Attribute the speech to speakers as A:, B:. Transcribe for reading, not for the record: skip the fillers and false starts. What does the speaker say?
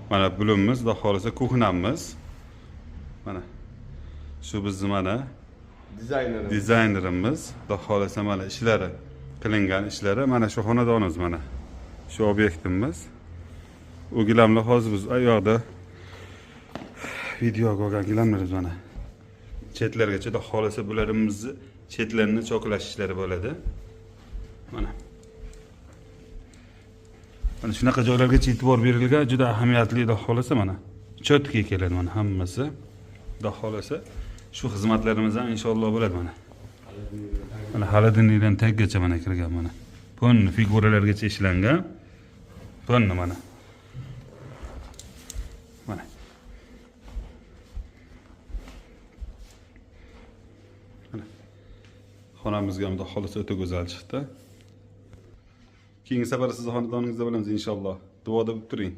A: Mana bulimiz, xudo xolisa kuxnamiz. Mana shu bizni mana dizaynerimiz, xudo xolisa mana ishlari qilingan ishlari mana shu xonadonimiz mana. Shu obyektimiz. O gilamlar hozir biz ayoqda video ko'rgan gilamlarimiz mana. Chetlargacha xudo xolisa bularimizni chetlarini choklash ishlari bo'ladi. Mana. Mana shunaqa joylargacha e'tibor berilgan juda ahamiyatli xudo xolisa mana. Chotki keladi mana hammasi. Xudo xolisa shu xizmatlarimiz ham inshaalloh bo'ladi mana. Mana xolodilnikdan taggacha mana kirgan mana. Pon figuralargacha ishlangan. Pon mana. Mana. Mana. Xonamizga ham xudo xolisa o'ta go'zal chiqdi. Keyingi safar sizni xonadoningizda bo'lamiz inshaalloh. Duoda bo'lib turing.